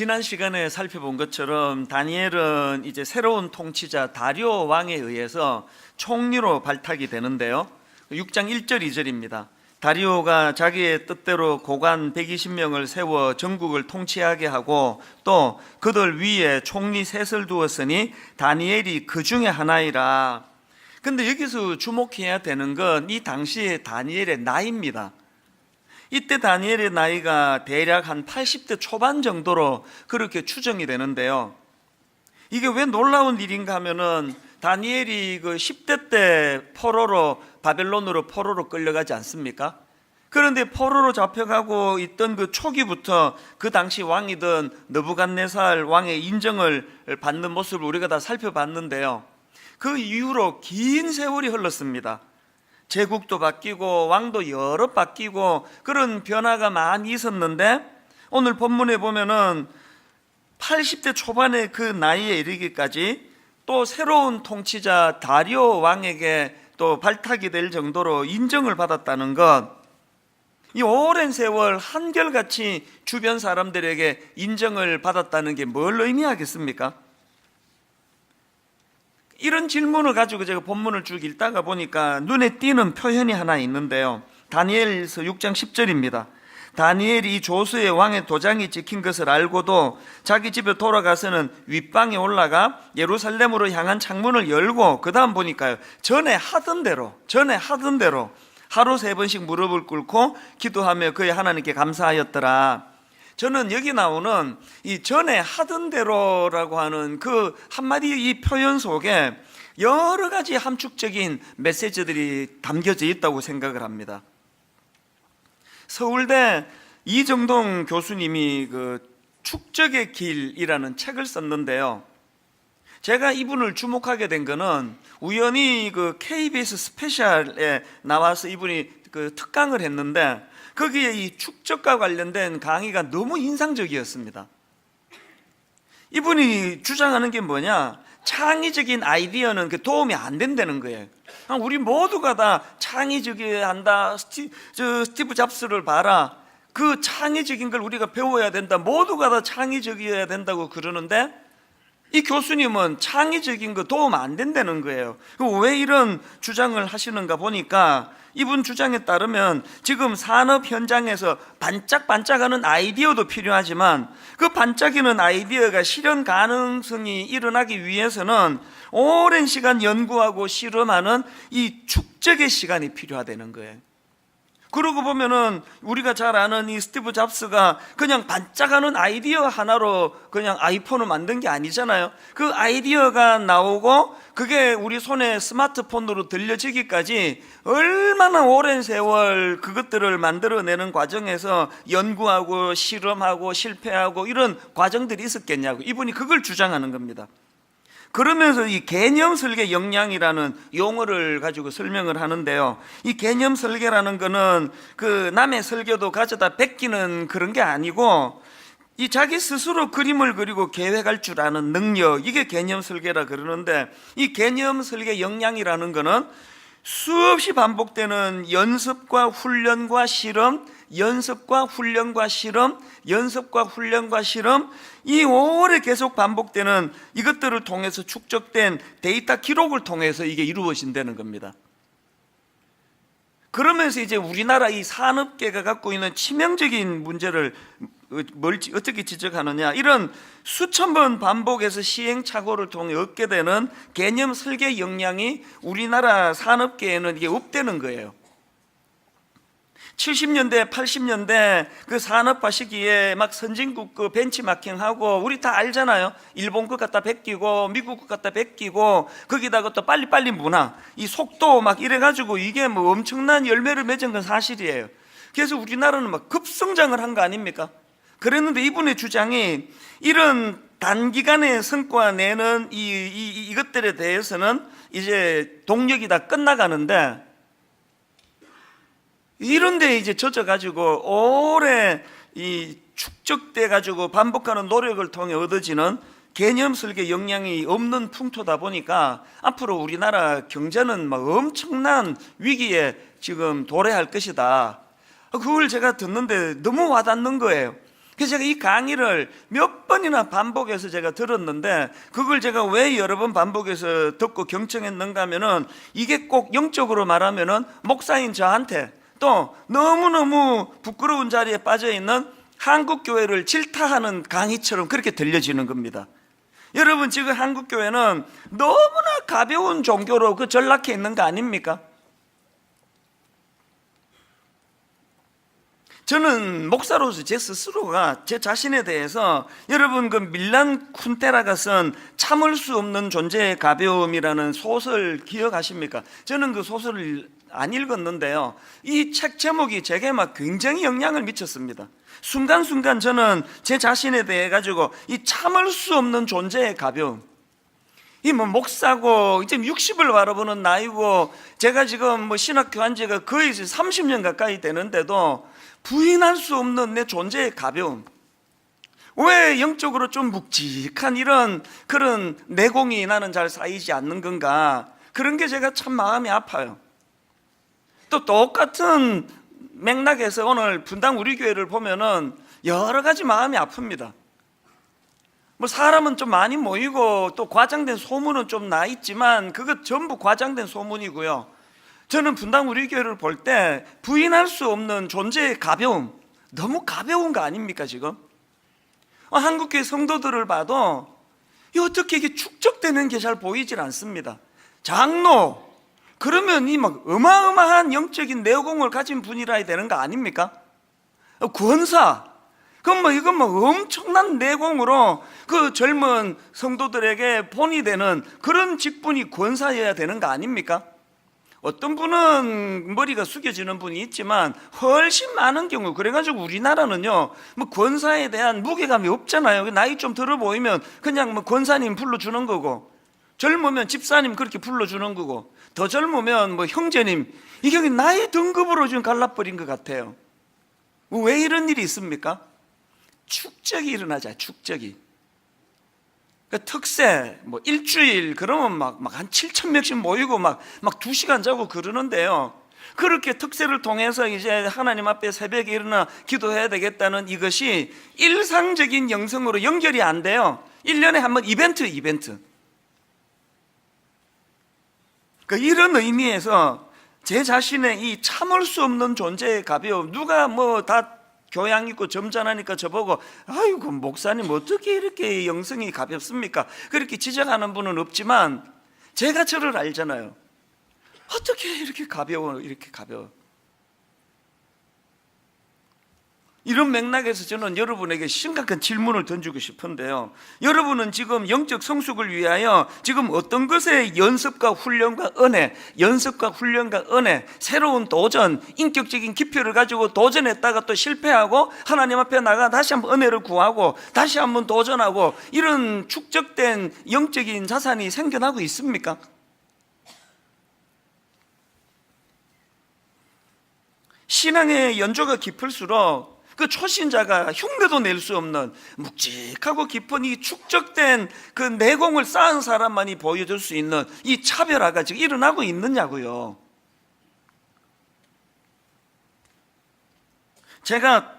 지난 시간에 살펴본 것처럼 다니엘은 이제 새로운 통치자 다리오 왕에 의해서 총리로 발탁이 되는데요. 6장 1절 2절입니다. 다리오가 자기의 뜻대로 고관 120명을 세워 전국을 통치하게 하고 또 그들 위에 총리 셋을 두었으니 다니엘이 그 중에 하나이라. 근데 여기서 주목해야 되는 건 이 당시의 다니엘의 나이입니다. 이때 다니엘의 나이가 대략 한 80대 초반 정도로 그렇게 추정이 되는데요. 이게 왜 놀라운 일인가 하면은 다니엘이 그 10대 때 바벨론으로 포로로 끌려가지 않습니까? 그런데 포로로 잡혀가고 있던 그 초기부터 그 당시 왕이던 느부갓네살 왕의 인정을 받는 모습을 우리가 다 살펴봤는데요. 그 이후로 긴 세월이 흘렀습니다. 제국도 바뀌고 왕도 여러 바뀌고 그런 변화가 많이 있었는데 오늘 본문에 보면은 80대 초반의 그 나이에 이르기까지 또 새로운 통치자 다리오 왕에게 또 발탁이 될 정도로 인정을 받았다는 것, 이 오랜 세월 한결같이 주변 사람들에게 인정을 받았다는 게 뭘 의미하겠습니까? 이런 질문을 가지고 제가 본문을 쭉 읽다가 보니까 눈에 띄는 표현이 하나 있는데요. 다니엘서 6장 10절입니다. 다니엘이 이 조수의 왕의 도장이 찍힌 것을 알고도 자기 집에 돌아가서는 윗방에 올라가 예루살렘으로 향한 창문을 열고 그 다음 보니까요, 전에 하던 대로 하루 3번씩 무릎을 꿇고 기도하며 그의 하나님께 감사하였더라. 저는 여기 나오는 이 전에 하던 대로라고 하는 그 한마디 이 표현 속에 여러 가지 함축적인 메시지들이 담겨져 있다고 생각을 합니다. 서울대 이정동 교수님이 그 축적의 길이라는 책을 썼는데요. 제가 이분을 주목하게 된 거는 우연히 그 KBS 스페셜에 나와서 이분이 그 특강을 했는데 거기에 이 축적과 관련된 강의가 너무 인상적이었습니다. 이분이 주장하는 게 뭐냐? 창의적인 아이디어는 도움이 안 된다는 거예요. 우리 모두가 다 창의적이어야 한다. 스티브 잡스를 봐라. 그 창의적인 걸 우리가 배워야 된다. 모두가 다 창의적이어야 된다고 그러는데 이 교수님은 창의적인 거 도움 안 된다는 거예요. 왜 이런 주장을 하시는가 보니까 이분 주장에 따르면 지금 산업 현장에서 반짝반짝하는 아이디어도 필요하지만 그 반짝이는 아이디어가 실현 가능성이 일어나기 위해서는 오랜 시간 연구하고 실험하는 이 축적의 시간이 필요하다는 거예요. 그러고 보면은 우리가 잘 아는 이 스티브 잡스가 그냥 반짝하는 아이디어 하나로 그냥 아이폰을 만든 게 아니잖아요. 그 아이디어가 나오고 그게 우리 손에 스마트폰으로 들려지기까지 얼마나 오랜 세월 그것들을 만들어내는 과정에서 연구하고 실험하고 실패하고 이런 과정들이 있었겠냐고 이분이 그걸 주장하는 겁니다. 그러면서 이 개념 설계 역량이라는 용어를 가지고 설명을 하는데요. 이 개념 설계라는 거는 그 남의 설계도 가져다 베끼는 그런 게 아니고 이 자기 스스로 그림을 그리고 계획할 줄 아는 능력, 이게 개념 설계라 그러는데 이 개념 설계 역량이라는 거는 수없이 반복되는 연습과 훈련과 실험, 연습과 훈련과 실험, 연습과 훈련과 실험, 이 오래 계속 반복되는 이것들을 통해서 축적된 데이터 기록을 통해서 이게 이루어진다는 겁니다. 그러면서 이제 우리나라 이 산업계가 갖고 있는 치명적인 문제를 어떻게 지적하느냐, 이런 수천 번 반복해서 시행착오를 통해 얻게 되는 개념 설계 역량이 우리나라 산업계에는 이게 없다는 거예요. 70년대, 80년대 그 산업화 시기에 막 선진국 그 벤치마킹하고 우리 다 알잖아요. 일본 것 갖다 베끼고 미국 것 갖다 베끼고 거기다가 또 빨리빨리 문화, 이 속도 막 이래가지고 이게 뭐 엄청난 열매를 맺은 건 사실이에요. 그래서 우리나라는 막 급성장을 한 거 아닙니까? 그랬는데 이분의 주장이 이런 단기간에 성과 내는 이것들에 대해서는 이제 동력이 다 끝나가는데 이런데 이제 젖어가지고 오래 이 축적돼가지고 반복하는 노력을 통해 얻어지는 개념 설계 역량이 없는 풍토다 보니까 앞으로 우리나라 경제는 막 엄청난 위기에 지금 도래할 것이다. 그걸 제가 듣는데 너무 와닿는 거예요. 그래서 제가 이 강의를 몇 번이나 반복해서 제가 들었는데, 그걸 제가 왜 여러 번 반복해서 듣고 경청했는가 하면은, 이게 꼭 영적으로 말하면은 목사인 저한테 또 너무너무 부끄러운 자리에 빠져있는 한국교회를 질타하는 강의처럼 그렇게 들려지는 겁니다. 여러분, 지금 한국교회는 너무나 가벼운 종교로 전락해 있는 거 아닙니까? 저는 목사로서 제 스스로가 제 자신에 대해서, 여러분 그 밀란 쿤테라가 쓴 참을 수 없는 존재의 가벼움이라는 소설 기억하십니까? 저는 그 소설을 안 읽었는데요, 이 책 제목이 제게 막 굉장히 영향을 미쳤습니다. 순간순간 저는 제 자신에 대해 가지고 이 참을 수 없는 존재의 가벼움, 이 뭐 목사고 이제 60을 바라보는 나이고, 제가 지금 뭐 신학 교한 지가 거의 30년 가까이 되는데도 부인할 수 없는 내 존재의 가벼움, 왜 영적으로 좀 묵직한 이런 그런 내공이 나는 잘 쌓이지 않는 건가, 그런 게 제가 참 마음이 아파요. 또 똑같은 맥락에서 오늘 분당 우리 교회를 보면은 여러 가지 마음이 아픕니다. 뭐 사람은 좀 많이 모이고 또 과장된 소문은 좀 나 있지만 그것 전부 과장된 소문이고요. 저는 분당 우리 교회를 볼 때 부인할 수 없는 존재의 가벼움, 너무 가벼운 거 아닙니까 지금? 한국교회 성도들을 봐도 어떻게 이게 축적되는 게 잘 보이질 않습니다. 장로, 그러면 이 막 어마어마한 영적인 내공을 가진 분이라야 되는 거 아닙니까? 권사, 그럼 뭐 이건 뭐 엄청난 내공으로 그 젊은 성도들에게 본이 되는 그런 직분이 권사여야 되는 거 아닙니까? 어떤 분은 머리가 숙여지는 분이 있지만 훨씬 많은 경우, 그래가지고 우리나라는요 뭐 권사에 대한 무게감이 없잖아요. 나이 좀 들어 보이면 그냥 뭐 권사님 불러주는 거고, 젊으면 집사님 그렇게 불러주는 거고, 더 젊으면 뭐 형제님, 이게 나이 등급으로 지금 갈라버린 것 같아요. 왜 이런 일이 있습니까? 축적이 일어나자, 축적이. 그 특세, 뭐 일주일, 그러면 막 한 7,000명씩 모이고 막 2시간 자고 그러는데요. 그렇게 특세를 통해서 이제 하나님 앞에 새벽에 일어나 기도해야 되겠다는 이것이 일상적인 영성으로 연결이 안 돼요. 1년에 한 번 이벤트. 이런 의미에서 제 자신의 이 참을 수 없는 존재의 가벼움, 누가 뭐 다 교양 있고 점잖으니까 저보고 아이고 목사님 어떻게 이렇게 영성이 가볍습니까? 그렇게 지적하는 분은 없지만 제가 저를 알잖아요. 어떻게 이렇게 가벼워, 이렇게 가벼워. 이런 맥락에서 저는 여러분에게 심각한 질문을 던지고 싶은데요, 여러분은 지금 영적 성숙을 위하여 지금 어떤 것에 연습과 훈련과 은혜, 새로운 도전, 인격적인 기표를 가지고 도전했다가 또 실패하고 하나님 앞에 나가 다시 한번 은혜를 구하고 다시 한번 도전하고, 이런 축적된 영적인 자산이 생겨나고 있습니까? 신앙의 연조가 깊을수록 그 초신자가 흉내도 낼 수 없는 묵직하고 깊은 이 축적된 그 내공을 쌓은 사람만이 보여줄 수 있는 이 차별화가 지금 일어나고 있느냐고요. 제가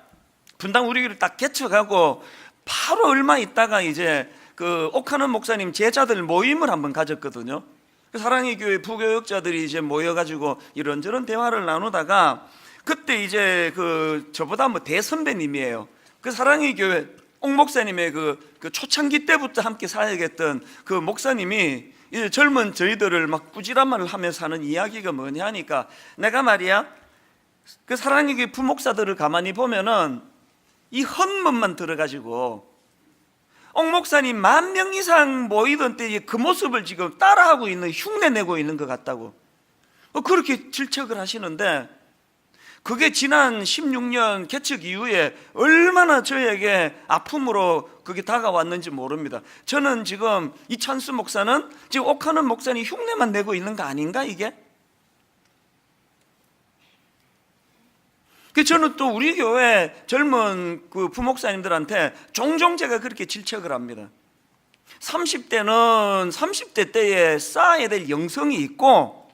분당 우리 교회를 딱 개척하고 바로 얼마 있다가 이제 그 옥하는 목사님 제자들 모임을 한번 가졌거든요. 사랑의 교회 부교역자들이 이제 모여가지고 이런저런 대화를 나누다가, 그때 이제 그 저보다 뭐 대선배님이에요. 그 사랑의 교회 옥 목사님의 그 초창기 때부터 함께 사역했던 그 목사님이 이제 젊은 저희들을 막 꾸지람 말을 하면서 하는 이야기가 뭐냐 하니까, 내가 말이야 그 사랑의 교회 부목사들을 가만히 보면은 이 헌문만 들어가지고 옥 목사님 10,000명 이상 모이던 때 그 모습을 지금 따라하고 있는, 흉내내고 있는 것 같다고 그렇게 질책을 하시는데, 그게 지난 16년 개척 이후에 얼마나 저에게 아픔으로 그게 다가왔는지 모릅니다. 저는 지금 이찬수 목사는 지금 옥하는 목사님 흉내만 내고 있는 거 아닌가 이게? 저는 또 우리 교회 젊은 그 부목사님들한테 종종 제가 그렇게 질책을 합니다. 30대는 30대 때에 쌓아야 될 영성이 있고,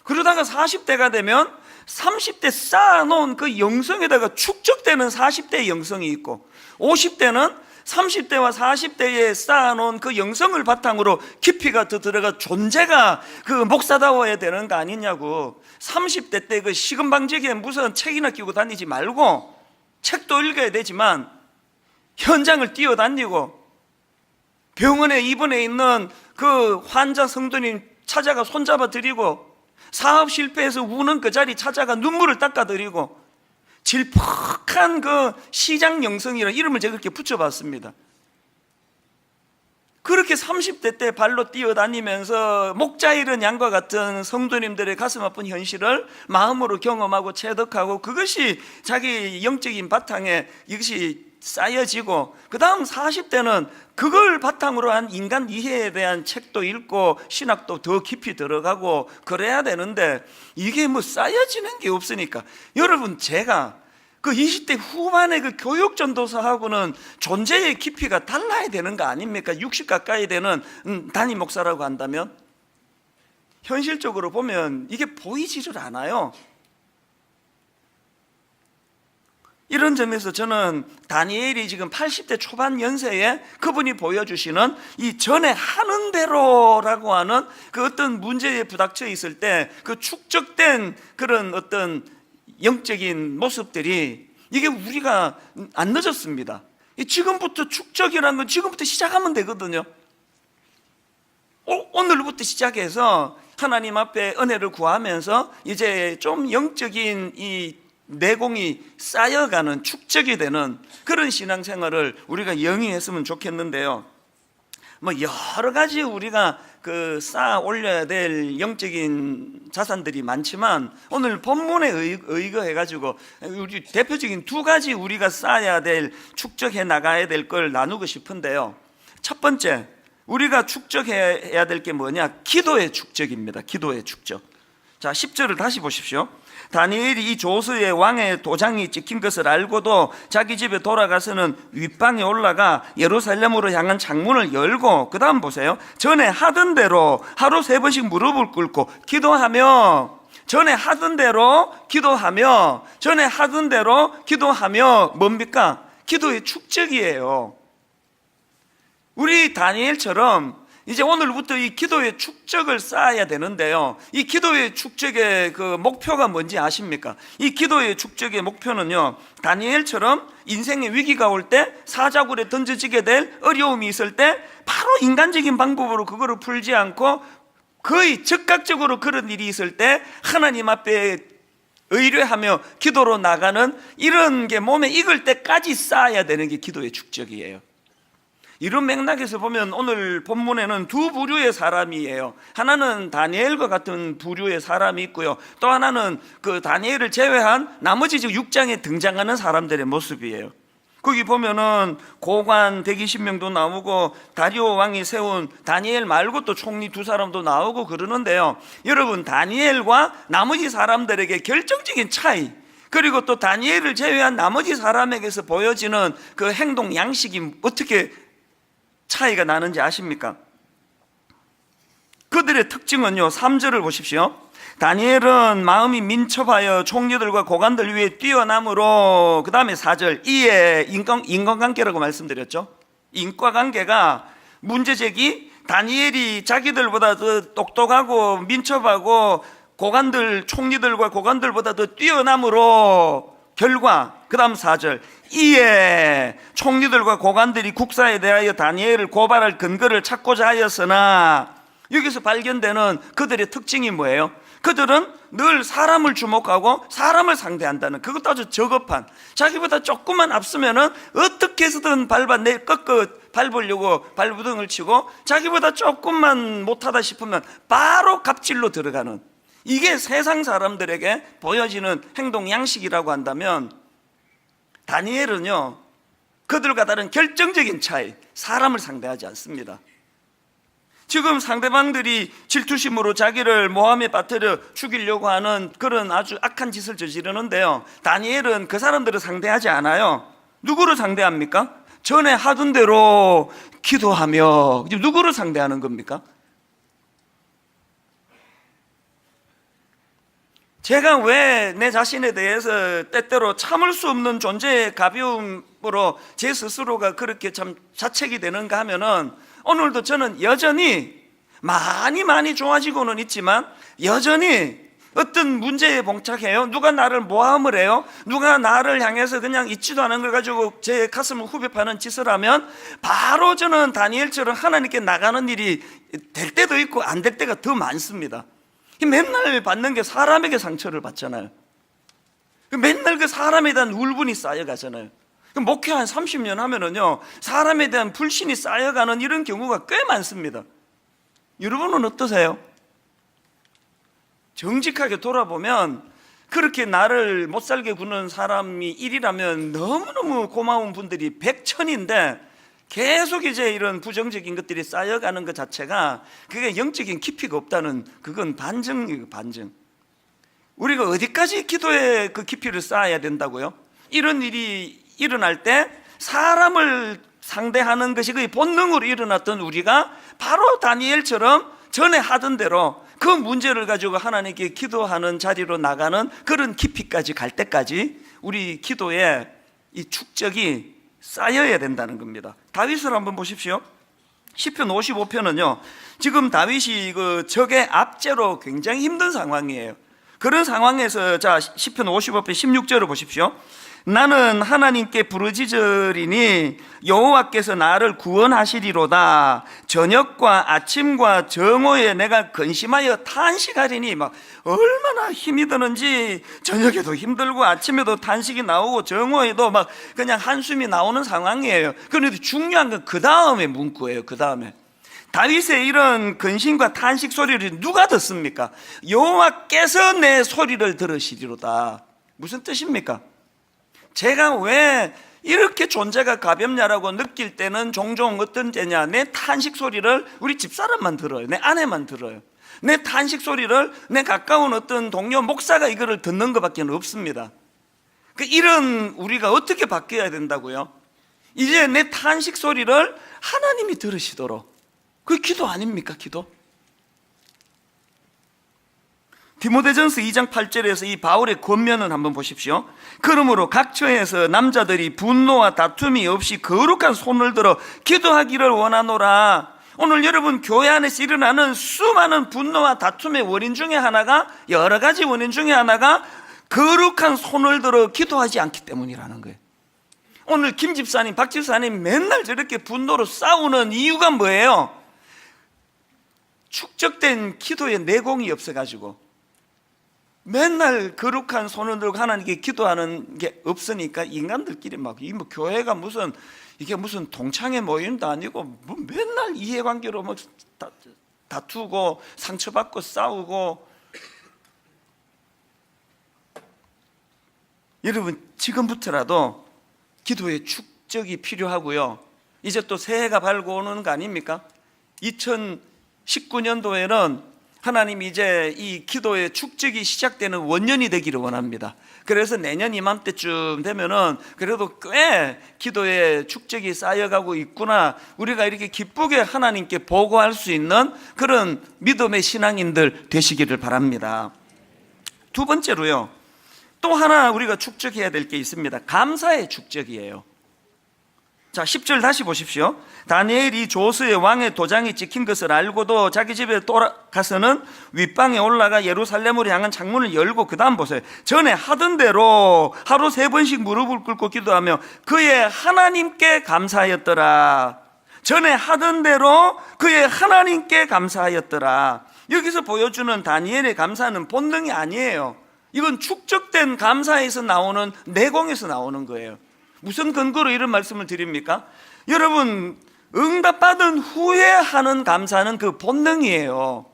그러다가 40대가 되면 30대 쌓아놓은 그 영성에다가 축적되는 40대의 영성이 있고, 50대는 30대와 40대에 쌓아놓은 그 영성을 바탕으로 깊이가 더 들어가 존재가 그 목사다워야 되는 거 아니냐고. 30대 때 그 시금방지기에 무슨 책이나 끼고 다니지 말고 책도 읽어야 되지만 현장을 뛰어다니고 병원에 입원해 있는 그 환자 성도님 찾아가 손잡아 드리고, 사업 실패해서 우는 그 자리 찾아가 눈물을 닦아 드리고, 질퍽한 그 시장 영성이라는 이름을 제가 그렇게 붙여봤습니다. 그렇게 30대 때 발로 뛰어다니면서 목자 잃은 양과 같은 성도님들의 가슴 아픈 현실을 마음으로 경험하고 체득하고, 그것이 자기 영적인 바탕에 이것이 쌓여지고, 그 다음 40대는 그걸 바탕으로 한 인간 이해에 대한 책도 읽고 신학도 더 깊이 들어가고 그래야 되는데, 이게 뭐 쌓여지는 게 없으니까. 여러분, 제가 그 20대 후반의 그 교육 전도사하고는 존재의 깊이가 달라야 되는 거 아닙니까? 60 가까이 되는 담임 목사라고 한다면 현실적으로 보면 이게 보이지를 않아요. 이런 점에서 저는 다니엘이 지금 80대 초반 연세에 그분이 보여주시는 이 전에 하는 대로라고 하는 그 어떤 문제에 부닥쳐 있을 때 그 축적된 그런 어떤 영적인 모습들이, 이게 우리가 안 늦었습니다. 지금부터 축적이라는 건 지금부터 시작하면 되거든요. 오늘부터 시작해서 하나님 앞에 은혜를 구하면서 이제 좀 영적인 이 내공이 쌓여가는, 축적이 되는 그런 신앙생활을 우리가 영위했으면 좋겠는데요. 뭐 여러 가지 우리가 그 쌓아 올려야 될 영적인 자산들이 많지만, 오늘 본문에 의거해 가지고 우리 대표적인 두 가지 우리가 쌓아야 될, 축적해 나가야 될 걸 나누고 싶은데요. 첫 번째, 우리가 축적해야 될 게 뭐냐? 기도의 축적입니다. 기도의 축적. 자, 10절을 다시 보십시오. 다니엘이 이 조서에 왕의 도장이 찍힌 것을 알고도 자기 집에 돌아가서는 윗방에 올라가 예루살렘으로 향한 창문을 열고, 그 다음 보세요. 전에 하던 대로 하루 3번씩 무릎을 꿇고 기도하며, 전에 하던 대로 기도하며, 전에 하던 대로 기도하며, 뭡니까? 기도의 축적이에요. 우리 다니엘처럼 이제 오늘부터 이 기도의 축적을 쌓아야 되는데요, 이 기도의 축적의 그 목표가 뭔지 아십니까? 이 기도의 축적의 목표는요, 다니엘처럼 인생의 위기가 올 때, 사자굴에 던져지게 될 어려움이 있을 때 바로 인간적인 방법으로 그거를 풀지 않고 거의 즉각적으로 그런 일이 있을 때 하나님 앞에 의뢰하며 기도로 나가는, 이런 게 몸에 익을 때까지 쌓아야 되는 게 기도의 축적이에요. 이런 맥락에서 보면 오늘 본문에는 두 부류의 사람이에요. 하나는 다니엘과 같은 부류의 사람이 있고요, 또 하나는 그 다니엘을 제외한 나머지 6장에 등장하는 사람들의 모습이에요. 거기 보면은 고관 120명도 나오고, 다리오 왕이 세운 다니엘 말고 또 총리 2사람도 나오고 그러는데요, 여러분, 다니엘과 나머지 사람들에게 결정적인 차이, 그리고 또 다니엘을 제외한 나머지 사람에게서 보여지는 그 행동 양식이 어떻게 차이가 나는지 아십니까? 그들의 특징은요, 3절을 보십시오. 다니엘은 마음이 민첩하여 총리들과 고관들 위에 뛰어남으로, 그 다음에 4절, 이에 인간관계라고 말씀드렸죠. 인과관계가 문제제기, 다니엘이 자기들보다 더 똑똑하고 민첩하고 고관들, 총리들과 고관들보다 더 뛰어남으로, 결과, 그 다음 4절, 이에 총리들과 고관들이 국사에 대하여 다니엘을 고발할 근거를 찾고자 하였으나, 여기서 발견되는 그들의 특징이 뭐예요? 그들은 늘 사람을 주목하고 사람을 상대한다는, 그것도 아주 저급한, 자기보다 조금만 앞서면은 어떻게 해서든 꺾어 밟으려고 발부둥을 치고, 자기보다 조금만 못하다 싶으면 바로 갑질로 들어가는, 이게 세상 사람들에게 보여지는 행동 양식이라고 한다면, 다니엘은요, 그들과 다른 결정적인 차이, 사람을 상대하지 않습니다. 지금 상대방들이 질투심으로 자기를 모함에 빠뜨려 죽이려고 하는 그런 아주 악한 짓을 저지르는데요, 다니엘은 그 사람들을 상대하지 않아요. 누구를 상대합니까? 전에 하던 대로 기도하며. 누구를 상대하는 겁니까? 제가 왜 내 자신에 대해서 때때로 참을 수 없는 존재의 가벼움으로 제 스스로가 그렇게 참 자책이 되는가 하면은, 오늘도 저는 여전히 많이 좋아지고는 있지만 여전히 어떤 문제에 봉착해요. 누가 나를 모함을 해요. 누가 나를 향해서 그냥 있지도 않은 걸 가지고 제 가슴을 후벼 파는 짓을 하면 바로 저는 다니엘처럼 하나님께 나가는 일이 될 때도 있고 안 될 때가 더 많습니다. 맨날 받는 게 사람에게 상처를 받잖아요. 맨날 그 사람에 대한 울분이 쌓여가잖아요. 목회 한 30년 하면은요, 사람에 대한 불신이 쌓여가는 이런 경우가 꽤 많습니다. 여러분은 어떠세요? 정직하게 돌아보면 그렇게 나를 못 살게 구는 사람이 1이라면 너무너무 고마운 분들이 100천인데 계속 이제 이런 부정적인 것들이 쌓여가는 것 자체가 그게 영적인 깊이가 없다는, 그건 반증이에요, 반증. 우리가 어디까지 기도의 그 깊이를 쌓아야 된다고요? 이런 일이 일어날 때 사람을 상대하는 것이 거의 본능으로 일어났던 우리가 바로 다니엘처럼 전에 하던 대로 그 문제를 가지고 하나님께 기도하는 자리로 나가는 그런 깊이까지 갈 때까지 우리 기도에 이 축적이 쌓여야 된다는 겁니다. 다윗을 한번 보십시오. 시편 55편은요, 지금 다윗이 그 적의 압제로 굉장히 힘든 상황이에요. 그런 상황에서 자 시편 55편 16절을 보십시오. 나는 하나님께 부르짖으리니 여호와께서 나를 구원하시리로다. 저녁과 아침과 정오에 내가 근심하여 탄식하리니, 막 얼마나 힘이 드는지 저녁에도 힘들고 아침에도 탄식이 나오고 정오에도 막 그냥 한숨이 나오는 상황이에요. 그런데 중요한 건 그 다음에 문구예요. 그 다음에 다윗의 이런 근심과 탄식 소리를 누가 듣습니까? 여호와께서 내 소리를 들으시리로다. 무슨 뜻입니까? 제가 왜 이렇게 존재가 가볍냐라고 느낄 때는 종종 어떤 때냐, 내 탄식 소리를 우리 집사람만 들어요. 내 아내만 들어요. 내 탄식 소리를 내 가까운 어떤 동료 목사가 이거를 듣는 것밖에 없습니다. 이런 우리가 어떻게 바뀌어야 된다고요? 이제 내 탄식 소리를 하나님이 들으시도록. 그게 기도 아닙니까? 기도? 디모데전서 2장 8절에서 이 바울의 권면을 한번 보십시오. 그러므로 각처에서 남자들이 분노와 다툼이 없이 거룩한 손을 들어 기도하기를 원하노라. 오늘 여러분 교회 안에서 일어나는 수많은 분노와 다툼의 원인 중에 하나가, 여러 가지 원인 중에 하나가 거룩한 손을 들어 기도하지 않기 때문이라는 거예요. 오늘 김 집사님, 박 집사님 맨날 저렇게 분노로 싸우는 이유가 뭐예요? 축적된 기도의 내공이 없어가지고 맨날 거룩한 손을 들고 하나님께 기도하는 게 없으니까 인간들끼리 막 이 뭐 교회가 무슨 이게 무슨 동창회 모임도 아니고 뭐 맨날 이해관계로 뭐 다투고 상처받고 싸우고. 여러분 지금부터라도 기도의 축적이 필요하고요. 이제 또 새해가 밝고 오는 거 아닙니까? 2019년도에는 하나님이 이제 이 기도의 축적이 시작되는 원년이 되기를 원합니다. 그래서 내년 이맘때쯤 되면은 그래도 꽤 기도의 축적이 쌓여가고 있구나, 우리가 이렇게 기쁘게 하나님께 보고할 수 있는 그런 믿음의 신앙인들 되시기를 바랍니다. 두 번째로요, 또 하나 우리가 축적해야 될 게 있습니다. 감사의 축적이에요. 자 10절 다시 보십시오. 다니엘이 조스의 왕의 도장이 찍힌 것을 알고도 자기 집에 돌아가서는 윗방에 올라가 예루살렘으로 향한 창문을 열고, 그 다음 보세요. 전에 하던 대로 하루 3번씩 무릎을 꿇고 기도하며 그의 하나님께 감사하였더라. 전에 하던 대로 그의 하나님께 감사하였더라. 여기서 보여주는 다니엘의 감사는 본능이 아니에요. 이건 축적된 감사에서 나오는 내공에서 나오는 거예요. 무슨 근거로 이런 말씀을 드립니까? 여러분 응답받은 후에 하는 감사는 그 본능이에요.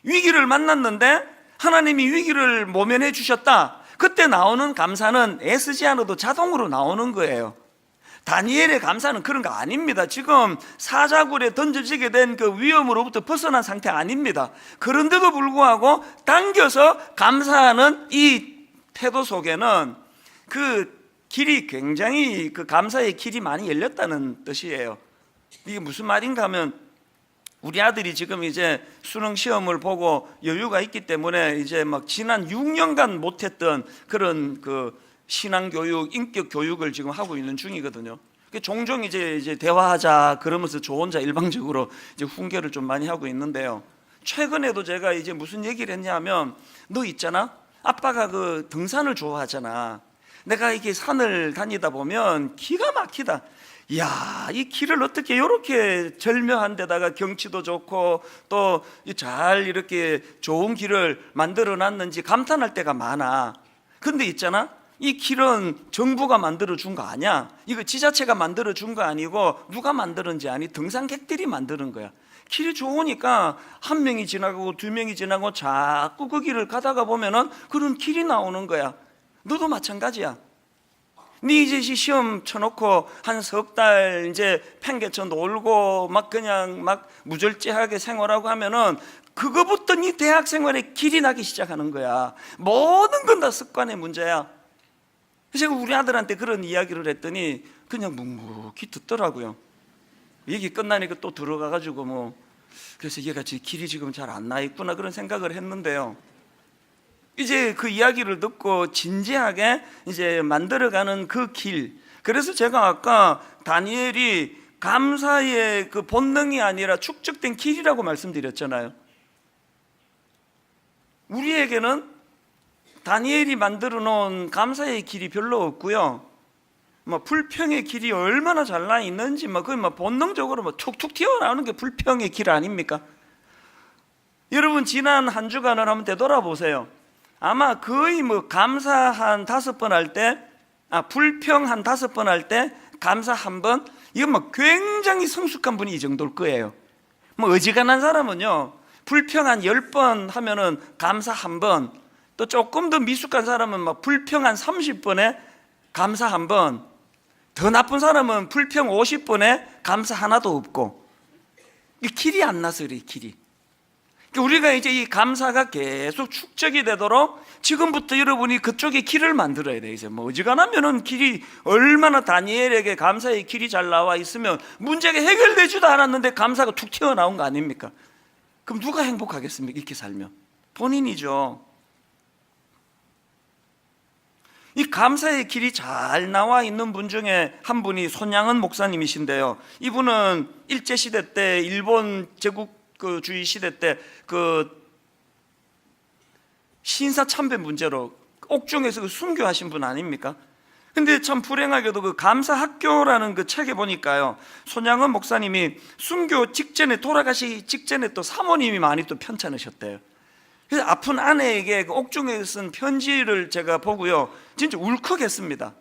위기를 만났는데 하나님이 위기를 모면해 주셨다, 그때 나오는 감사는 애쓰지 않아도 자동으로 나오는 거예요. 다니엘의 감사는 그런 거 아닙니다. 지금 사자굴에 던져지게 된 그 위험으로부터 벗어난 상태 아닙니다. 그런데도 불구하고 당겨서 감사하는 이 태도 속에는 그 길이 굉장히, 그 감사의 길이 많이 열렸다는 뜻이에요. 이게 무슨 말인가 하면 우리 아들이 지금 이제 수능 시험을 보고 여유가 있기 때문에 이제 막 지난 6년간 못했던 그런 그 신앙 교육, 인격 교육을 지금 하고 있는 중이거든요. 종종 이제 대화하자 그러면서 저 혼자 일방적으로 이제 훈계를 좀 많이 하고 있는데요. 최근에도 제가 이제 무슨 얘기를 했냐면, 너 있잖아, 아빠가 그 등산을 좋아하잖아. 내가 이게 산을 다니다 보면 기가 막히다. 이야, 이 길을 어떻게 이렇게 절묘한 데다가 경치도 좋고 또 잘 이렇게 좋은 길을 만들어 놨는지 감탄할 때가 많아. 근데 있잖아, 이 길은 정부가 만들어 준 거 아니야. 이거 지자체가 만들어 준 거 아니고 누가 만들었는지 아니, 등산객들이 만드는 거야. 길이 좋으니까 한 명이 지나가고 두 명이 지나고 자꾸 그 길을 가다가 보면은 그런 길이 나오는 거야. 너도 마찬가지야. 네 이제 시험 쳐놓고 한 석 달 이제 팽개쳐 놀고 막 그냥 막 무절제하게 생활하고 하면은 그거부터 네 대학 생활에 길이 나기 시작하는 거야. 모든 건 다 습관의 문제야. 그래서 제가 우리 아들한테 그런 이야기를 했더니 그냥 묵묵히 듣더라고요. 얘기 끝나니까 또 들어가가지고 뭐, 그래서 얘가 길이 지금 잘 안 나 있구나 그런 생각을 했는데요. 이제 그 이야기를 듣고 진지하게 이제 만들어가는 그 길. 그래서 제가 아까 다니엘이 감사의 그 본능이 아니라 축적된 길이라고 말씀드렸잖아요. 우리에게는 다니엘이 만들어 놓은 감사의 길이 별로 없고요. 뭐 불평의 길이 얼마나 잘 나 있는지 거의 본능적으로 툭툭 튀어나오는 게 불평의 길 아닙니까? 여러분 지난 한 주간을 한번 되돌아보세요. 아마 거의 감사 한 5번 할 때, 불평 한 5번 할 때, 감사 한 번, 이건 굉장히 성숙한 분이 이 정도일 거예요. 어지간한 사람은요, 불평 한 10번 하면은 감사 한 번, 또 조금 더 미숙한 사람은 불평 한 30번에 감사 한 번, 더 나쁜 사람은 불평 50번에 감사 하나도 없고, 이 길이 안 나서 그래, 길이. 우리가 이제 이 감사가 계속 축적이 되도록 지금부터 여러분이 그쪽에 길을 만들어야 돼. 이제 어지간하면은 길이 얼마나 다니엘에게 감사의 길이 잘 나와 있으면 문제가 해결되지도 않았는데 감사가 툭 튀어나온 거 아닙니까? 그럼 누가 행복하겠습니까? 이렇게 살면 본인이죠. 이 감사의 길이 잘 나와 있는 분 중에 한 분이 손양은 목사님이신데요. 이분은 일제시대 때 일본 제국주의 시대 때 그 신사참배 문제로 옥중에서 순교하신 분 아닙니까? 근데 참 불행하게도 그 감사학교라는 그 책에 보니까요, 손양은 목사님이 순교 직전에, 돌아가시기 직전에 또 사모님이 많이 또 편찮으셨대요. 그래서 아픈 아내에게 그 옥중에 쓴 편지를 제가 보고요, 진짜 울컥했습니다.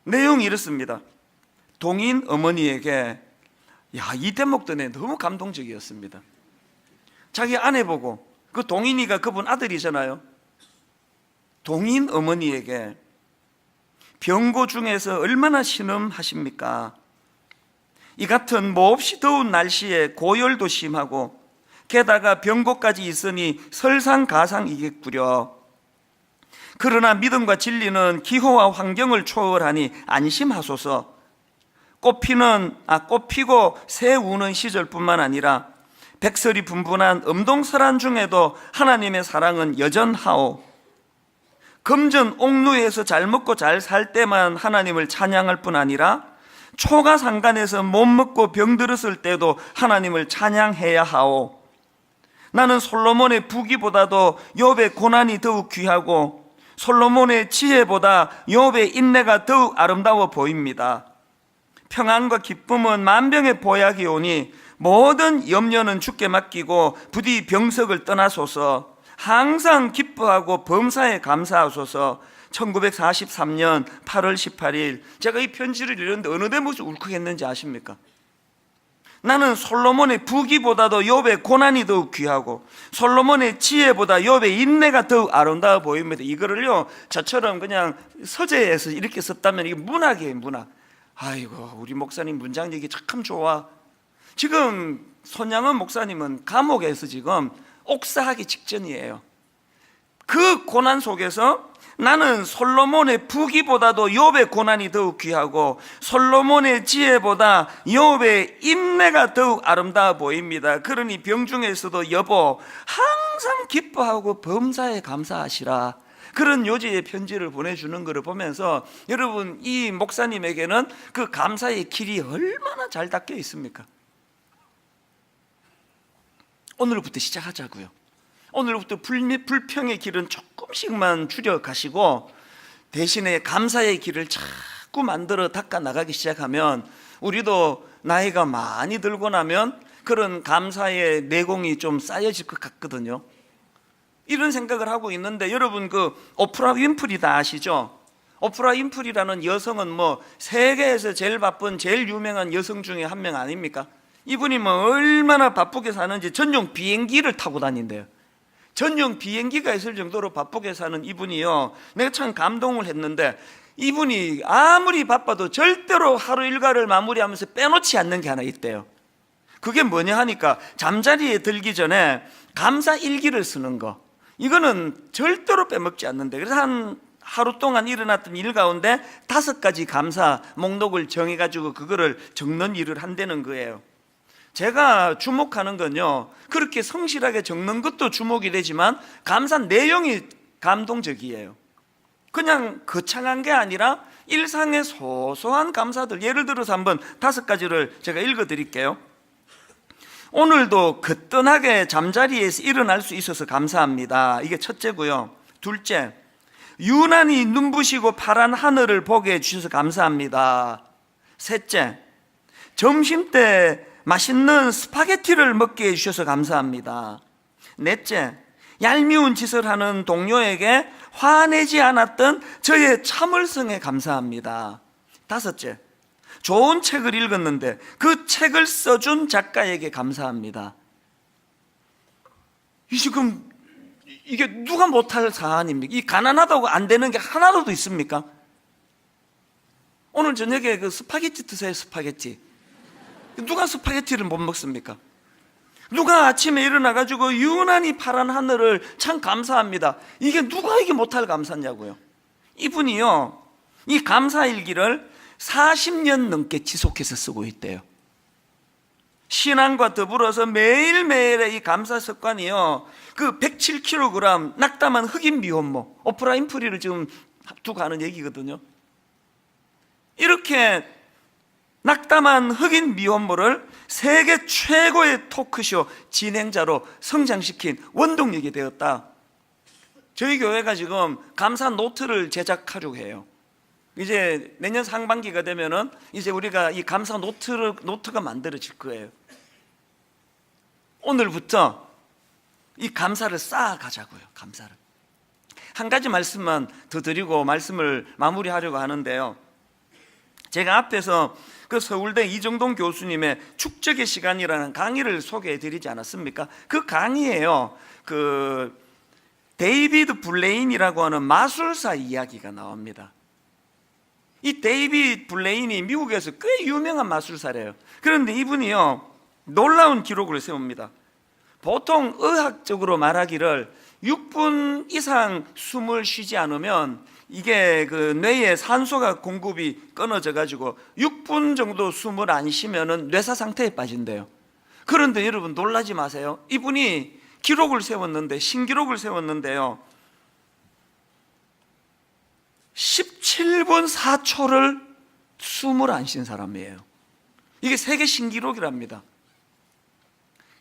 내용이 이렇습니다. 동인 어머니에게, 이 대목도 너무 감동적이었습니다. 자기 아내 보고, 그 동인이가 그분 아들이잖아요. 동인 어머니에게, 병고 중에서 얼마나 신음하십니까? 이 같은 몹시 더운 날씨에 고열도 심하고 게다가 병고까지 있으니 설상가상이겠구려. 그러나 믿음과 진리는 기호와 환경을 초월하니 안심하소서. 꽃피고 새 우는 시절뿐만 아니라 백설이 분분한 엄동설한 중에도 하나님의 사랑은 여전하오. 금전 옥루에서 잘 먹고 잘 살 때만 하나님을 찬양할 뿐 아니라 초가상간에서 못 먹고 병들었을 때도 하나님을 찬양해야 하오. 나는 솔로몬의 부귀보다도 욥의 고난이 더욱 귀하고 솔로몬의 지혜보다 욥의 인내가 더욱 아름다워 보입니다. 평안과 기쁨은 만병의 보약이 오니 모든 염려는 주께 맡기고 부디 병석을 떠나소서. 항상 기뻐하고 범사에 감사하소서. 1943년 8월 18일 제가 이 편지를 읽었는데 어느 대목에서 울컥했는지 아십니까? 나는 솔로몬의 부귀보다도 욥의 고난이 더욱 귀하고 솔로몬의 지혜보다 욥의 인내가 더욱 아름다워 보입니다. 이거를요, 저처럼 그냥 서재에서 이렇게 썼다면 이게 문학이에요, 문학. 아이고, 우리 목사님 문장 얘기 참 좋아. 지금 손양은 목사님은 감옥에서 지금 옥사하기 직전이에요. 그 고난 속에서 나는 솔로몬의 부귀보다도 욥의 고난이 더욱 귀하고 솔로몬의 지혜보다 욥의 인내가 더욱 아름다워 보입니다. 그러니 병중에서도 여보 항상 기뻐하고 범사에 감사하시라, 그런 요지의 편지를 보내주는 것을 보면서 여러분, 이 목사님에게는 그 감사의 길이 얼마나 잘 닦여 있습니까? 오늘부터 시작하자고요. 오늘부터 불평의 길은 조금씩만 줄여가시고 대신에 감사의 길을 자꾸 만들어 닦아 나가기 시작하면 우리도 나이가 많이 들고 나면 그런 감사의 내공이 좀 쌓여질 것 같거든요. 이런 생각을 하고 있는데, 여러분 그 오프라 윈프리 다 아시죠? 오프라 윈프리라는 여성은 뭐 세계에서 제일 바쁜 제일 유명한 여성 중에 한 명 아닙니까? 이분이 뭐 얼마나 바쁘게 사는지 전용 비행기를 타고 다닌대요. 전용 비행기가 있을 정도로 바쁘게 사는 이분이요, 내가 참 감동을 했는데, 이분이 아무리 바빠도 절대로 하루 일과를 마무리하면서 빼놓지 않는 게 하나 있대요. 그게 뭐냐 하니까 잠자리에 들기 전에 감사 일기를 쓰는 거, 이거는 절대로 빼먹지 않는데, 그래서 한 하루 동안 일어났던 일 가운데 5가지 감사 목록을 정해가지고 그거를 적는 일을 한다는 거예요. 제가 주목하는 건요, 그렇게 성실하게 적는 것도 주목이 되지만 감사 내용이 감동적이에요. 그냥 거창한 게 아니라 일상의 소소한 감사들, 예를 들어서 한번 5가지를 제가 읽어 드릴게요. 오늘도 거뜬하게 잠자리에서 일어날 수 있어서 감사합니다. 이게 첫째고요. 둘째, 유난히 눈부시고 파란 하늘을 보게 해주셔서 감사합니다. 셋째, 점심때 맛있는 스파게티를 먹게 해주셔서 감사합니다. 넷째, 얄미운 짓을 하는 동료에게 화내지 않았던 저의 참을성에 감사합니다. 다섯째, 좋은 책을 읽었는데 그 책을 써준 작가에게 감사합니다. 지금 이게 누가 못할 사안입니까? 이 가난하다고 안 되는 게 하나라도 있습니까? 오늘 저녁에 그 스파게티 드세요. 스파게티. 누가 스파게티를 못 먹습니까? 누가 아침에 일어나가지고 유난히 파란 하늘을 참 감사합니다. 이게 누가 이게 못할 감사냐고요. 이분이요, 이 감사일기를 40년 넘게 지속해서 쓰고 있대요. 신앙과 더불어서 매일매일의 이 감사 습관이요, 그 107kg 낙담한 흑인 미혼모 오프라 윈프리를 지금 두고 하는 얘기거든요. 이렇게 낙담한 흑인 미혼모를 세계 최고의 토크쇼 진행자로 성장시킨 원동력이 되었다. 저희 교회가 지금 감사 노트를 제작하려고 해요. 이제 내년 상반기가 되면은 이제 우리가 이 감사 노트가 만들어질 거예요. 오늘부터 이 감사를 쌓아가자고요. 감사를. 한 가지 말씀만 더 드리고 말씀을 마무리하려고 하는데요, 제가 앞에서 그 서울대 이정동 교수님의 축적의 시간이라는 강의를 소개해 드리지 않았습니까? 그 강의에요, 그 데이비드 블레인이라고 하는 마술사 이야기가 나옵니다. 이 데이비드 블레인이 미국에서 꽤 유명한 마술사래요. 그런데 이분이요, 놀라운 기록을 세웁니다. 보통 의학적으로 말하기를 6분 이상 숨을 쉬지 않으면 이게 그 뇌에 산소가 공급이 끊어져 가지고 6분 정도 숨을 안 쉬면은 뇌사 상태에 빠진대요. 그런데 여러분 놀라지 마세요. 이분이 기록을 세웠는데, 신기록을 세웠는데요, 17분 4초를 숨을 안 쉰 사람이에요. 이게 세계 신기록이랍니다.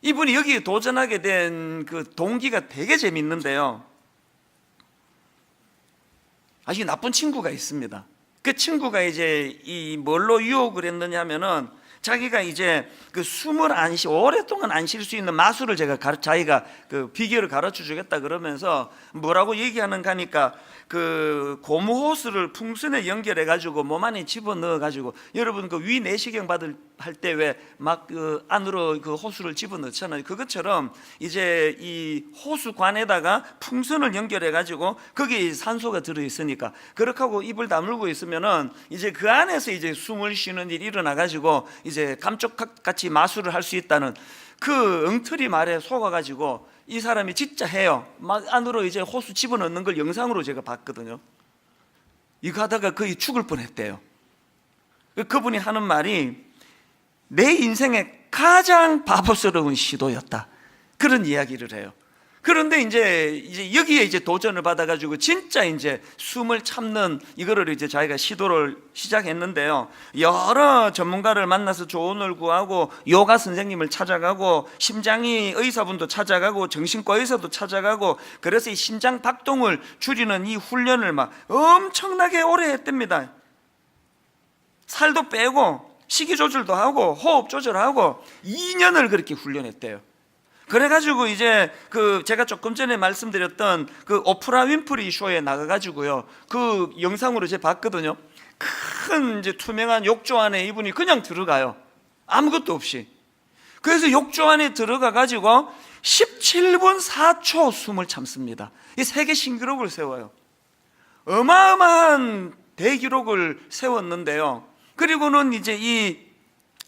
이분이 여기에 도전하게 된 그 동기가 되게 재밌는데요, 아주 나쁜 친구가 있습니다. 그 친구가 이제 이 뭘로 유혹을 했느냐 하면은, 자기가 이제 그 숨을 오랫동안 안 쉴 수 있는 마술을 자기가 그 비결을 가르쳐 주겠다 그러면서 뭐라고 얘기하는가 하니까, 그 고무 호스를 풍선에 연결해 가지고 몸 안에 집어넣어 가지고, 여러분 그 위 내시경 할 때 왜 막 그 안으로 그 호스를 집어넣잖아요. 그것처럼 이제 이 호수관에다가 풍선을 연결해 가지고 거기에 산소가 들어 있으니까 그렇게 하고 입을 다물고 있으면은 이제 그 안에서 이제 숨을 쉬는 일이 일어나 가지고 이제 감쪽같이 마술을 할 수 있다는 그 엉터리 말에 속아 가지고 이 사람이 진짜 해요. 막 안으로 이제 호수 집어넣는 걸 영상으로 제가 봤거든요. 이거 하다가 거의 죽을 뻔했대요. 그분이 하는 말이 내 인생의 가장 바보스러운 시도였다, 그런 이야기를 해요. 그런데 이제 여기에 이제 도전을 받아가지고 진짜 이제 숨을 참는 이거를 이제 자기가 시도를 시작했는데요. 여러 전문가를 만나서 조언을 구하고 요가 선생님을 찾아가고 심장이 의사분도 찾아가고 정신과 의사도 찾아가고, 그래서 이 심장 박동을 줄이는 이 훈련을 막 엄청나게 오래 했답니다. 살도 빼고 식이 조절도 하고 호흡 조절하고 2년을 그렇게 훈련했대요. 그래가지고 이제 제가 조금 전에 말씀드렸던 오프라 윈프리 쇼에 나가가지고요, 그 영상으로 제가 봤거든요. 큰 이제 투명한 욕조 안에 이분이 그냥 들어가요. 아무것도 없이. 그래서 욕조 안에 들어가가지고 17분 4초 숨을 참습니다. 이 세계 신기록을 세워요. 어마어마한 대기록을 세웠는데요. 그리고는 이제 이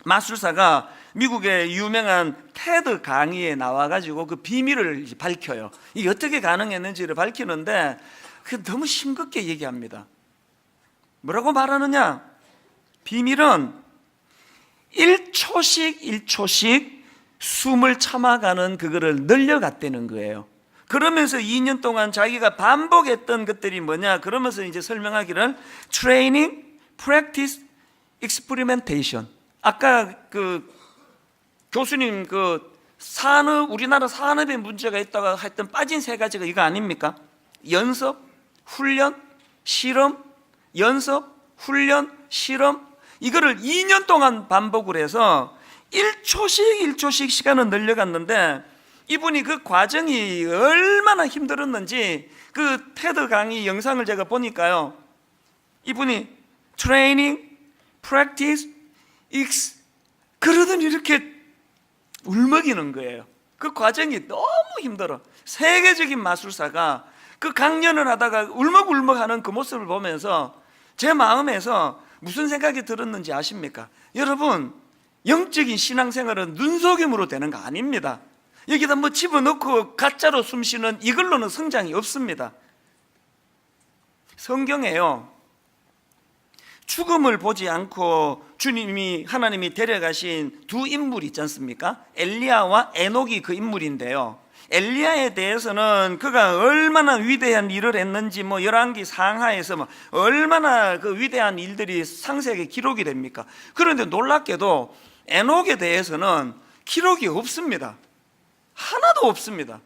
마술사가 미국의 유명한 테드 강의에 나와가지고 그 비밀을 밝혀요. 이게 어떻게 가능했는지를 밝히는데 너무 싱겁게 얘기합니다. 뭐라고 말하느냐? 비밀은 1초씩 숨을 참아가는 그거를 늘려갔다는 거예요. 그러면서 2년 동안 자기가 반복했던 것들이 뭐냐? 그러면서 이제 설명하기를 트레이닝, 프랙티스, 익스페리멘테이션. 아까 교수님 우리나라 산업에 문제가 있다가 했던 빠진 세 가지가 이거 아닙니까? 연습, 훈련, 실험, 연습, 훈련, 실험. 이거를 2년 동안 반복을 해서 1초씩 시간을 늘려갔는데, 이분이 그 과정이 얼마나 힘들었는지 그 테드 강의 영상을 제가 보니까요, 이분이 트레이닝, 프랙티스, 익스 그러더니 이렇게 울먹이는 거예요. 그 과정이 너무 힘들어. 세계적인 마술사가 그 강연을 하다가 울먹울먹하는 그 모습을 보면서 제 마음에서 무슨 생각이 들었는지 아십니까? 여러분, 영적인 신앙생활은 눈속임으로 되는 거 아닙니다. 여기다 뭐 집어넣고 가짜로 숨쉬는 이걸로는 성장이 없습니다. 성경에요, 죽음을 보지 않고 하나님이 데려가신 두 인물이 있지 않습니까? 엘리야와 에녹이 그 인물인데요. 엘리야에 대해서는 그가 얼마나 위대한 일을 했는지 열왕기 상하에서 얼마나 그 위대한 일들이 상세하게 기록이 됩니까? 그런데 놀랍게도 에녹에 대해서는 기록이 없습니다. 하나도 없습니다.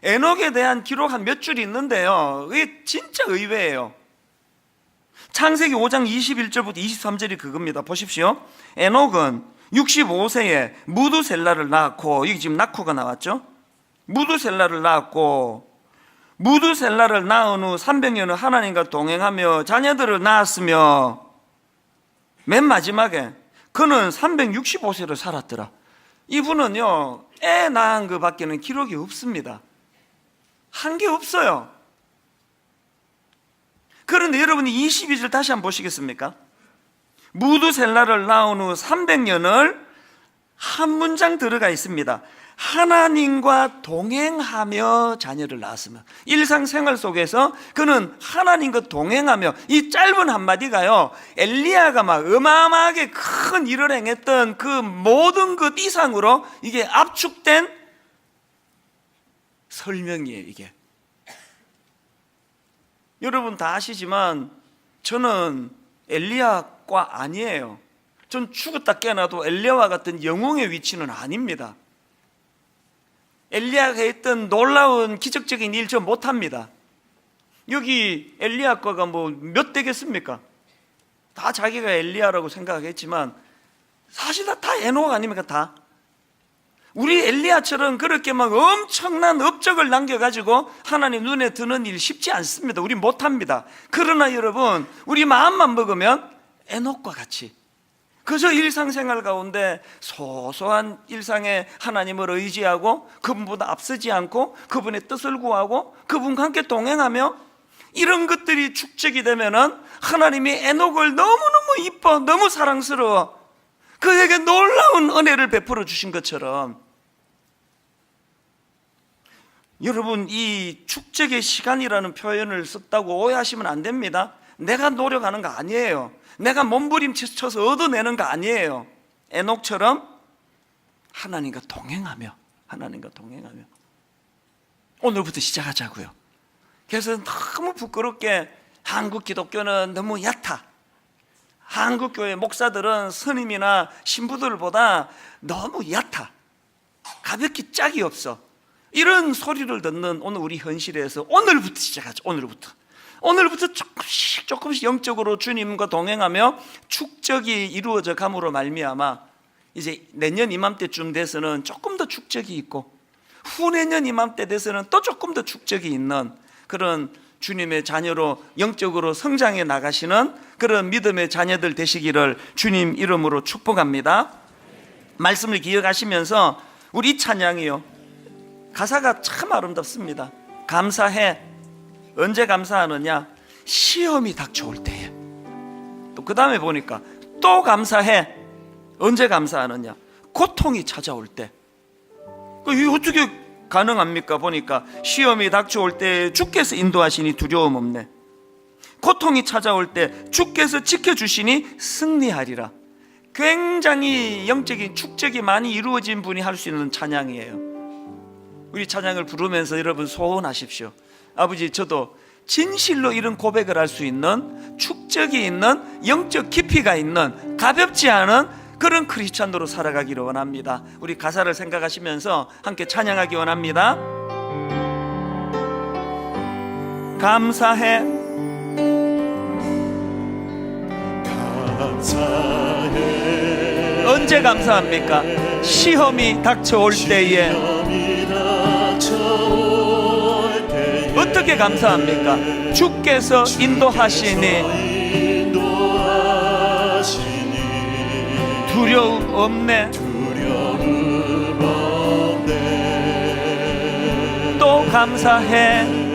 에녹에 대한 기록 한 몇 줄 있는데요, 이게 진짜 의외예요. 창세기 5장 21절부터 23절이 그겁니다. 보십시오. 에녹은 65세에 무두셀라를 낳았고, 이게 지금 낳고가 나왔죠. 무두셀라를 낳았고, 무두셀라를 낳은 후 300년을 하나님과 동행하며 자녀들을 낳았으며, 맨 마지막에 그는 365세를 살았더라. 이분은요, 애 낳은 것 밖에는 기록이 없습니다. 한 게 없어요. 그런데 여러분이 22절 다시 한번 보시겠습니까? 무두셀라를 낳은 후 300년을 한 문장 들어가 있습니다. 하나님과 동행하며 자녀를 낳았으며. 일상생활 속에서 그는 하나님과 동행하며, 이 짧은 한마디가요, 엘리야가 막 어마어마하게 큰 일을 행했던 그 모든 것 이상으로 이게 압축된 설명이에요. 이게 여러분 다 아시지만 저는 엘리야과 아니에요. 전 죽었다 깨어나도 엘리야와 같은 영웅의 위치는 아닙니다. 엘리야가 했던 놀라운 기적적인 일 저 못합니다. 여기 엘리야과가 몇 되겠습니까? 다 자기가 엘리야라고 생각했지만 사실 다 에녹 아닙니까? 다. 우리 엘리야처럼 그렇게 막 엄청난 업적을 남겨가지고 하나님 눈에 드는 일 쉽지 않습니다. 우리 못합니다. 그러나 여러분, 우리 마음만 먹으면 에녹과 같이 그저 일상생활 가운데 소소한 일상에 하나님을 의지하고 그분보다 앞서지 않고 그분의 뜻을 구하고 그분과 함께 동행하며, 이런 것들이 축적이 되면은 하나님이 에녹을 너무너무 이뻐, 너무 사랑스러워, 그에게 놀라운 은혜를 베풀어 주신 것처럼 여러분, 이 축적의 시간이라는 표현을 썼다고 오해하시면 안 됩니다. 내가 노력하는 거 아니에요. 내가 몸부림쳐서 얻어내는 거 아니에요. 에녹처럼 하나님과 동행하며 오늘부터 시작하자고요. 그래서 너무 부끄럽게 한국 기독교는 너무 얕아, 한국 교회 목사들은 스님이나 신부들보다 너무 얕아, 가볍게 짝이 없어, 이런 소리를 듣는 오늘 우리 현실에서 오늘부터 시작하자. 오늘부터 조금씩 영적으로 주님과 동행하며 축적이 이루어져 감으로 말미암아 이제 내년 이맘때쯤 돼서는 조금 더 축적이 있고, 후내년 이맘때 돼서는 또 조금 더 축적이 있는 그런 주님의 자녀로 영적으로 성장해 나가시는 그런 믿음의 자녀들 되시기를 주님 이름으로 축복합니다. 말씀을 기억하시면서 우리 찬양이요, 가사가 참 아름답습니다. 감사해. 언제 감사하느냐? 시험이 닥쳐올 때에. 또 그 다음에 보니까 또 감사해. 언제 감사하느냐? 고통이 찾아올 때. 이게 어떻게 가능합니까? 보니까 시험이 닥쳐올 때 주께서 인도하시니 두려움 없네. 고통이 찾아올 때 주께서 지켜주시니 승리하리라. 굉장히 영적인 축적이 많이 이루어진 분이 할 수 있는 찬양이에요. 우리 찬양을 부르면서 여러분 소원하십시오. 아버지, 저도 진실로 이런 고백을 할 수 있는 축적이 있는 영적 깊이가 있는 가볍지 않은 그런 크리스찬으로 살아가기를 원합니다. 우리 가사를 생각하시면서 함께 찬양하기 원합니다. 감사해. 언제 감사합니까? 시험이 닥쳐올 때에. 어떻게 감사합니까? 주께서 인도하시니 두려움 없네. 또 감사해.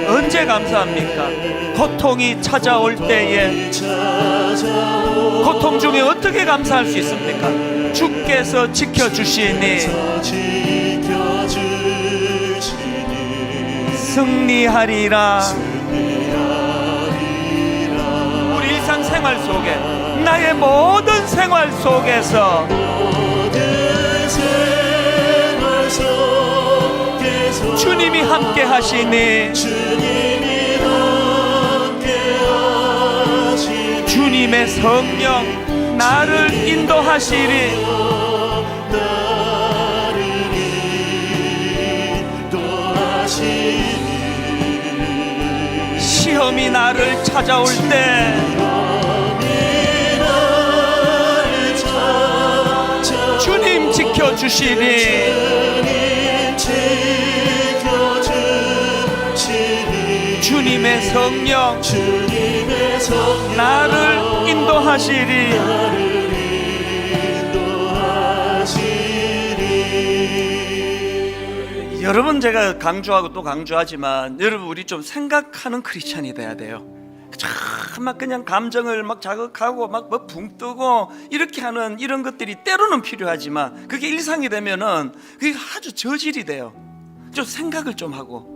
언제 감사합니까? 고통이 찾아올 때에. 고통 중에 어떻게 감사할 수 있습니까? 주께서 지켜주시니 승리하리라. 우리 일상생활 속에, 나의 모든 생활 속에서 주님이 함께 하시니 주님의 성령 나를 인도하시리. 시험이 나를 찾아올 때 주님 지켜주시니. 주님의 성령 나를 인도하시리. 여러분, 제가 강조하고 또 강조하지만 여러분, 우리 좀 생각하는 크리스찬이 돼야 돼요. 막 그냥 감정을 막 자극하고 막 뭐 붕 뜨고 이렇게 하는 이런 것들이 때로는 필요하지만 그게 일상이 되면은 그게 아주 저질이 돼요. 좀 생각을 좀 하고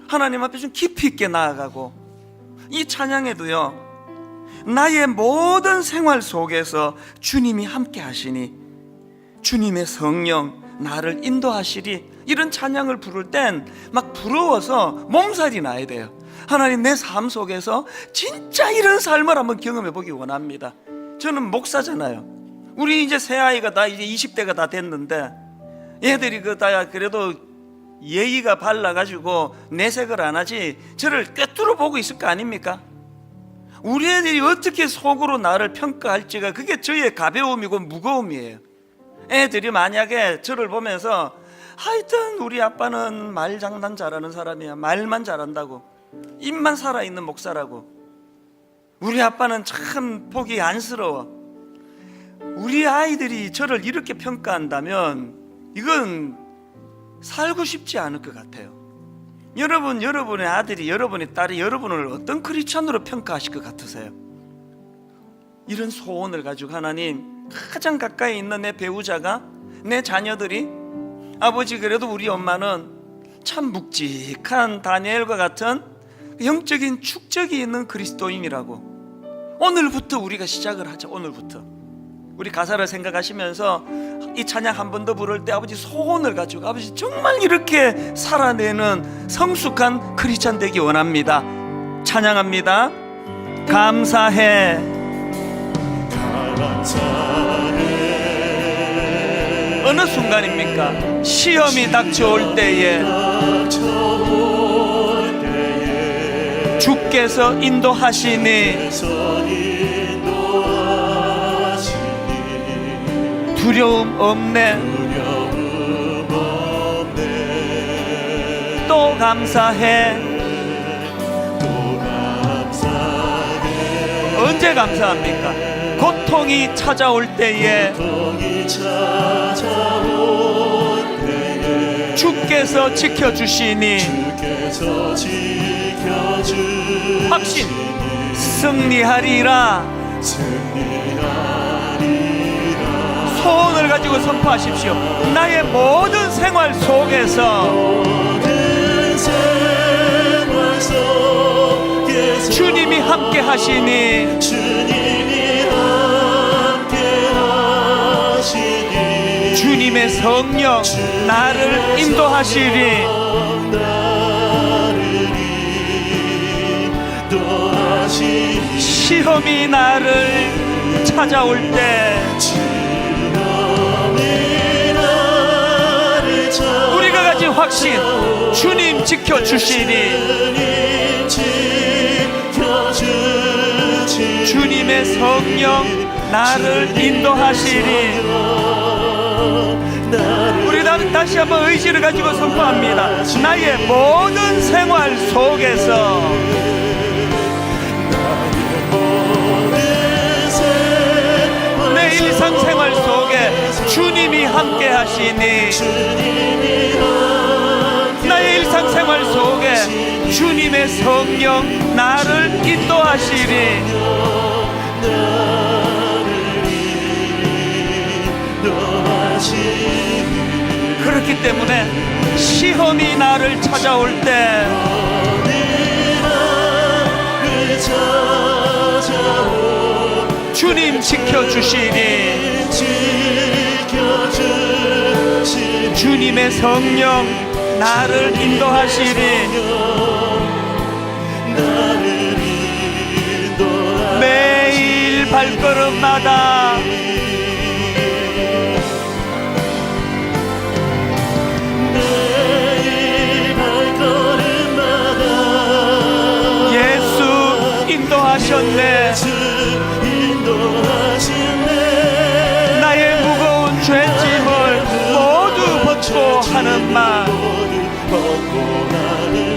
하나님 앞에 좀 깊이 있게 나아가고, 이 찬양에도요, 나의 모든 생활 속에서 주님이 함께 하시니 주님의 성령 나를 인도하시리. 이런 찬양을 부를 땐 막 부러워서 몸살이 나야 돼요. 하나님, 내 삶 속에서 진짜 이런 삶을 한번 경험해 보기 원합니다. 저는 목사잖아요. 우리 이제 새아이가 다 이제 20대가 다 됐는데 얘들이 그래도 예의가 발라가지고 내색을 안 하지 저를 꿰뚫어 보고 있을 거 아닙니까? 우리 애들이 어떻게 속으로 나를 평가할지가 그게 저의 가벼움이고 무거움이에요. 애들이 만약에 저를 보면서 하여튼 우리 아빠는 말 장난 잘하는 사람이야, 말만 잘한다고, 입만 살아있는 목사라고, 우리 아빠는 참 보기 안쓰러워, 우리 아이들이 저를 이렇게 평가한다면 이건 살고 싶지 않을 것 같아요. 여러분, 여러분의 아들이, 여러분의 딸이 여러분을 어떤 크리스찬으로 평가하실 것 같으세요? 이런 소원을 가지고 하나님, 가장 가까이 있는 내 배우자가 내 자녀들이 아버지 그래도 우리 엄마는 참 묵직한 다니엘과 같은 영적인 축적이 있는 그리스도인이라고. 오늘부터 우리가 시작을 하자. 오늘부터 우리 가사를 생각하시면서 이 찬양 한 번 더 부를 때 아버지 소원을 가지고 아버지 정말 이렇게 살아내는 성숙한 크리스찬 되기 원합니다. 찬양합니다. 감사해. 어느 순간입니까? 시험이 닥쳐올 때에 주께서 인도하시니 두려움 없네. 또 감사해. 언제 감사합니까? 고통이 찾아올 때에 주께서 지켜주시니 확신 승리하리라. 소원을 가지고 선포하십시오. 나의 모든 생활 속에서 주님이 함께 하시니 주님의 성령 나를 인도하시리. 시험이 나를 찾아올 때 우리가 가진 확신 주님 지켜주시니 주님의 성령 나를 인도하시리. 우리 다시 한번 의지를 가지고 선포합니다. 나의 모든 생활 속에서 내 일상생활 속에 주님이 함께 하시니 나의 일상생활 속에 주님의 성령 나를 인도하시리. 그렇기 때문에 시험이 나를 찾아올 때 주님 지켜주시니 주님의 성령 나를 인도하시리. 매일 발걸음마다 예수 인도하셨네. 나의 무거운 죄짐을 모두 벗고 하는 말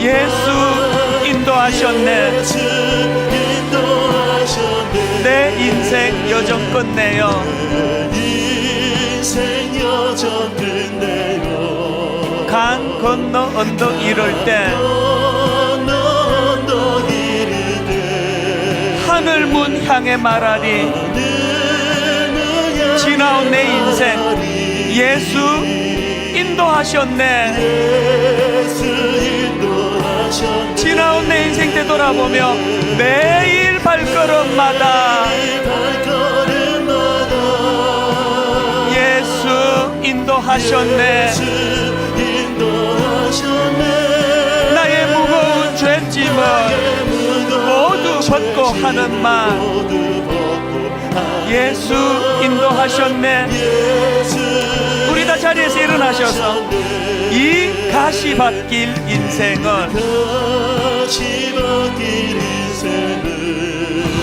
예수 인도하셨네. 내 인생 여정 끝내요. 강 건너 언덕 이를 때 하늘 문 향해 말하리. 지나온 내 인생 예수 인도하셨네. 지나온 내 인생 되돌아보며 매일 발걸음마다 예수 인도하셨네. 나의 무거운 죄짐을 모두 벗고 하는 말 예수 인도하셨네. 우리 다 자리에서 일어나셔서 이 가시밭길 인생을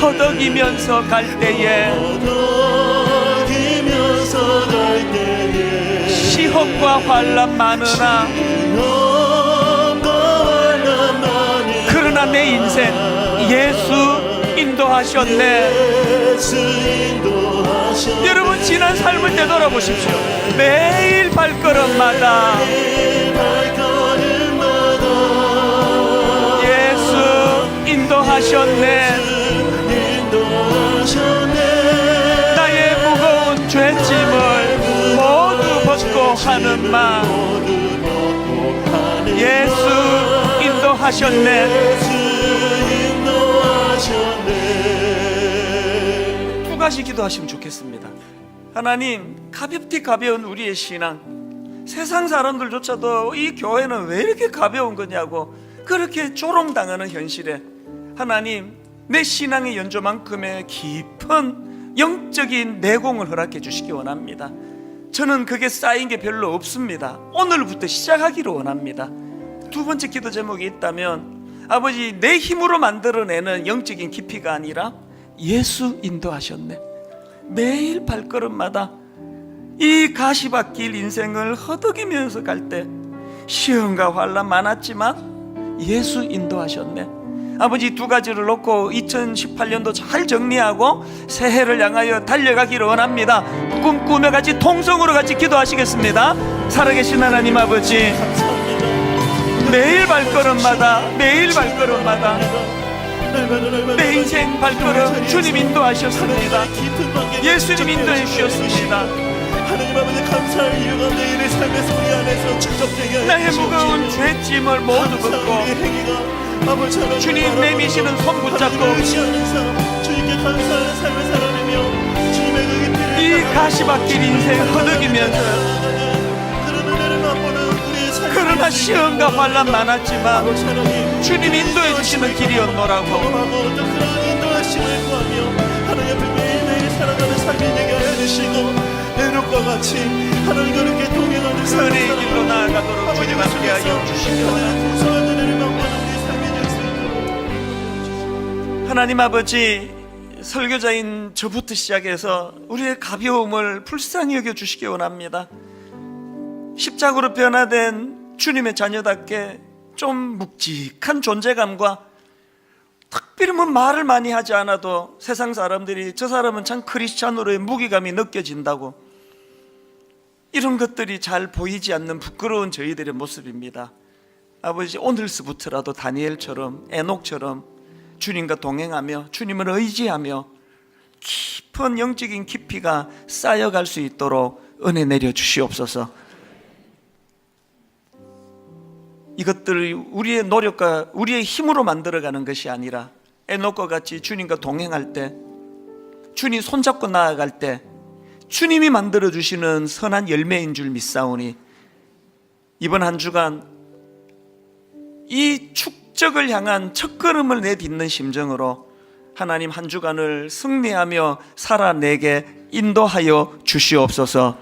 허덕이면서 갈 때에 시험과 환난 많으나 그러나 내 인생 예수 인도하셨네. 여러분 지난 삶을 되돌아보십시오. 매일 발걸음마다 예수 인도하셨네. 나의 무거운 죄짐을 모두 벗 마. 예수 인도하셨네. 두 가지 기도하시면 좋겠습니다. 하나님, 가볍디 가벼운 우리의 신앙, 세상 사람들조차도 이 교회는 왜 이렇게 가벼운 거냐고 그렇게 조롱당하는 현실에 하나님, 내 신앙의 연조만큼의 깊은 영적인 내공을 허락해 주시기 원합니다. 저는 그게 쌓인 게 별로 없습니다. 오늘부터 시작하기를 원합니다. 두 번째 기도 제목이 있다면, 아버지, 내 힘으로 만들어내는 영적인 깊이가 아니라 예수 인도하셨네. 매일 발걸음마다 이 가시밭길 인생을 허덕이면서 갈 때 시험과 환난 많았지만 예수 인도하셨네. 아버지, 두 가지를 놓고 2018년도 잘 정리하고 새해를 향하여 달려가기를 원합니다. 꿈꾸며 같이 통성으로 같이 기도하시겠습니다. 살아계신 하나님 아버지, 매일 발걸음마다 내 인생 발걸음 주님 인도하셨습니다. 예수님 인도해 주셨습니다. 하나님 아버지, 감사할 이유가 내일의 삶의 소리 안에서 축적되게 나의 무거운 죄짐을 모두 벗고 주님 내미시는 손 붙잡고 주님께 감사하는 삶을 살아내며 주님의 그 깊이를 이 가시밭길 인생 허덕이면서, 그러나 시험과 환난 많았지만 주님 인도해 주시는 길이었노라고. 인도하심을 구하며 하나님 앞에 매일매일 살아가는 삶이 되게 하여 주시고, 내룩과 같이 하나님과 이렇게 동행하는 선의 길로 나아가도록 주님 함께하여 주시옵소서. 하나님 아버지, 설교자인 저부터 시작해서 우리의 가벼움을 불쌍히 여겨 주시기 원합니다. 십자가로 변화된 주님의 자녀답게 좀 묵직한 존재감과, 특별히 말을 많이 하지 않아도 세상 사람들이 저 사람은 참 크리스찬으로의 무게감이 느껴진다고, 이런 것들이 잘 보이지 않는 부끄러운 저희들의 모습입니다. 아버지, 오늘서부터라도 다니엘처럼, 에녹처럼 주님과 동행하며 주님을 의지하며 깊은 영적인 깊이가 쌓여갈 수 있도록 은혜 내려 주시옵소서. 이것들을 우리의 노력과 우리의 힘으로 만들어가는 것이 아니라 에녹과 같이 주님과 동행할 때, 주님 손잡고 나아갈 때 주님이 만들어주시는 선한 열매인 줄 믿사오니, 이번 한 주간 이 축적을 향한 첫걸음을 내딛는 심정으로 하나님, 한 주간을 승리하며 살아내게 인도하여 주시옵소서.